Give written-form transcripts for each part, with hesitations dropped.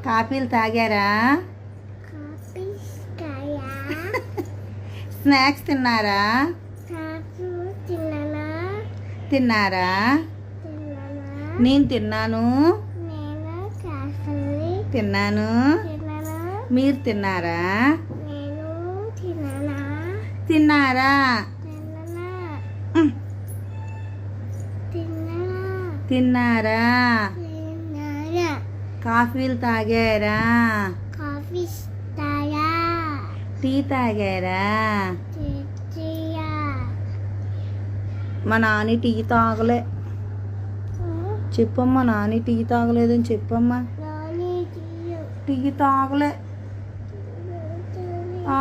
కాఫీలు తాగారా? స్నాక్స్ తిన్నారా? తిన్నారా? నేను తిన్నాను. తిన్నాను. మీరు తిన్నారా? తిన్నారా? తిన్నారా? కాఫీలు తాగారా? టీ తాగారా? మా నాని టీ తాగలే. చెప్పమ్మా, నాని టీ తాగలేదని చెప్పమ్మా. టీ తాగలే.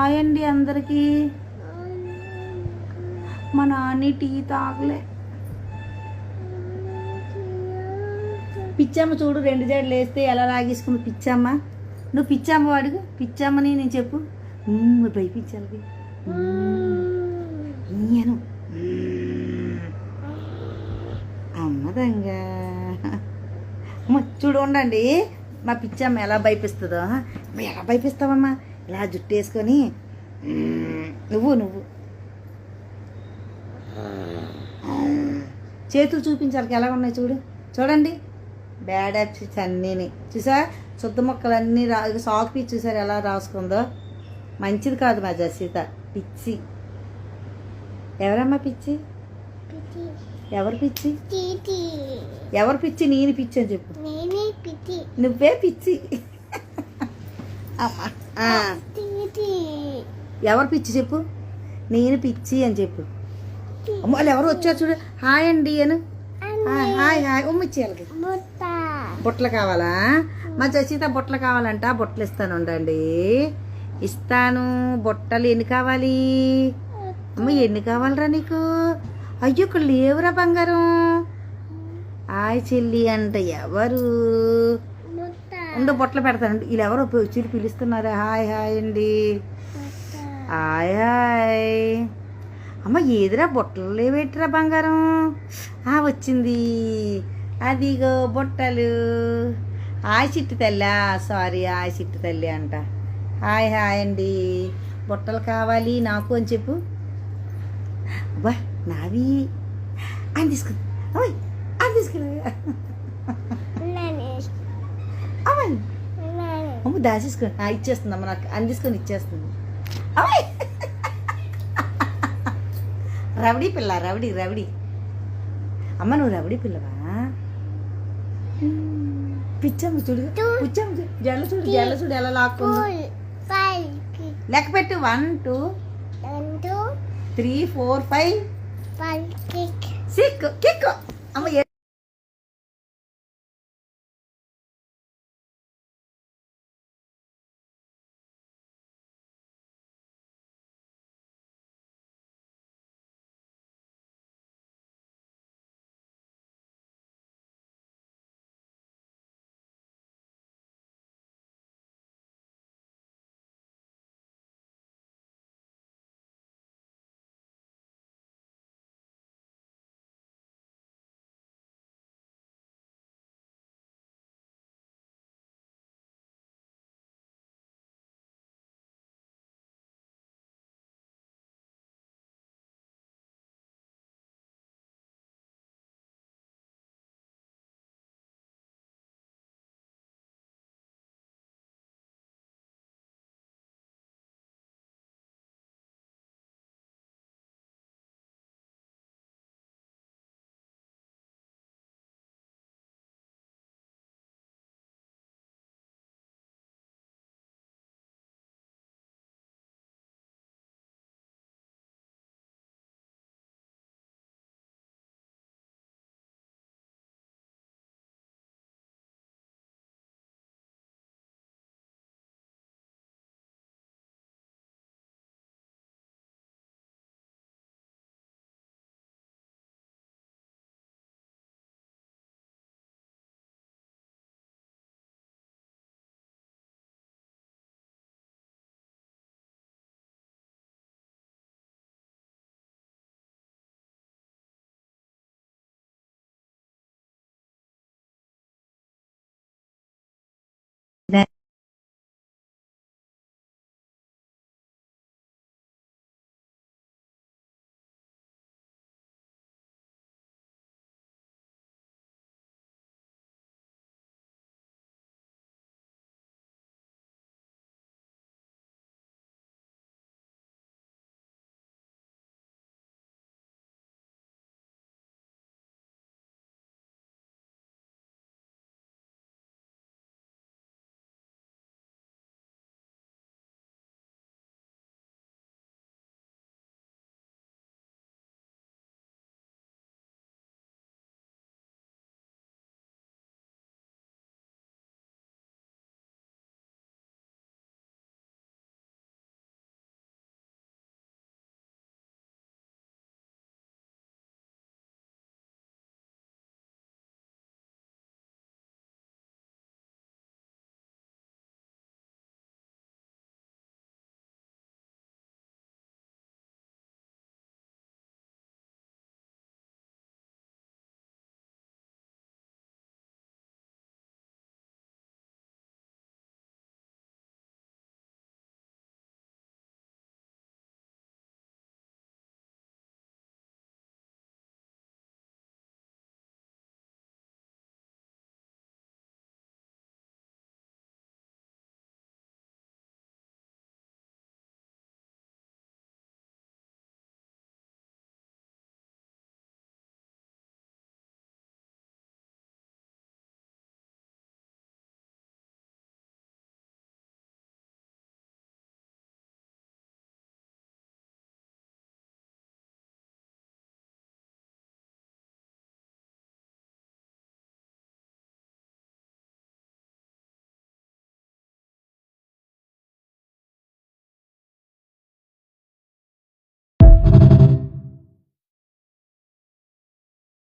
ఆయండి అందరికీ. మా నాని టీ తాగలే. పిచ్చమ్మ చూడు, 2 జడలు వేస్తే ఎలా లాగేసుకుంది పిచ్చమ్మ. నువ్వు పిచ్చమ్మ అడుగు. పిచ్చమ్మని నేను చెప్పు. భయపించాలి నేను అమ్మదంగా. చూడు ఉండండి, మా పిచ్చమ్మ ఎలా భయపిస్తుందో. ఎలా భయపిస్తావమ్మా? ఇలా జుట్టు వేసుకొని నువ్వు చేతులు చూపించాలి ఎలా ఉన్నాయి చూడు. చూడండి, బ్యాడ్ హ్యాబిట్స్ అన్నీని చూసా. శుద్ధ మొక్కలన్నీ సాకు పిచ్చి చూసారు ఎలా రాసుకుందో. మంచిది కాదు మా జసీత. పిచ్చి. ఎవరమ్మా పిచ్చి? ఎవరు పిచ్చి? ఎవరు పిచ్చి? నేను పిచ్చి అని చెప్పు. నువ్వే పిచ్చి. ఎవరు పిచ్చి చెప్పు. నేను పిచ్చి అని చెప్పు. అమ్మ వాళ్ళు ఎవరు వచ్చారు చూడు. హాయ్ అండి అను. Hi hi. ఉమ్మిచ్చేయాలి. బుట్టలు కావాలా? మా జసీత బుట్టలు కావాలంట. బుట్టలు ఇస్తాను ఉండండి. ఇస్తాను. బుట్టలు ఎన్ని కావాలి? అమ్మ ఎన్ని కావాలరా నీకు? అయ్యో ఇక్కడ లేవురా బంగారం. హాయ్ చెల్లి అంట. ఎవరు? ఉండు బొట్టలు పెడతానండి. వీళ్ళు ఎవరో వచ్చి పిలుస్తున్నారా? హాయ్ హాయ్ అండి. Hi hi. అమ్మ ఏదిరా బొట్టలు లేవేట్రా బంగారం? వచ్చింది. అదిగో బొట్టలు. హాయ్ చిట్టి తల్లి. సారీ, హాయ్ చిట్టి తల్లి అంట. హాయ్ హాయ్ అండి. బొట్టలు కావాలి నాకు అని చెప్పు. అబ్బా నావి అని తీసుకుని అని తీసుకుని అమ్మ దాచేసుకుని ఇచ్చేస్తుంది. అమ్మ నాకు అని తీసుకొని ఇచ్చేస్తుంది. అమ్మాయి రవిడి పిల్ల. రవిడి అమ్మ నువ్వు రవిడి పిల్లవా? పిచ్చమ్మ చూడు. పిచ్చమ్మ జల్ల చూడు ఎలా లాక్కుందో. లెక్క పెట్టు. 1 2 3 4 5 6 కిక్. అమ్మ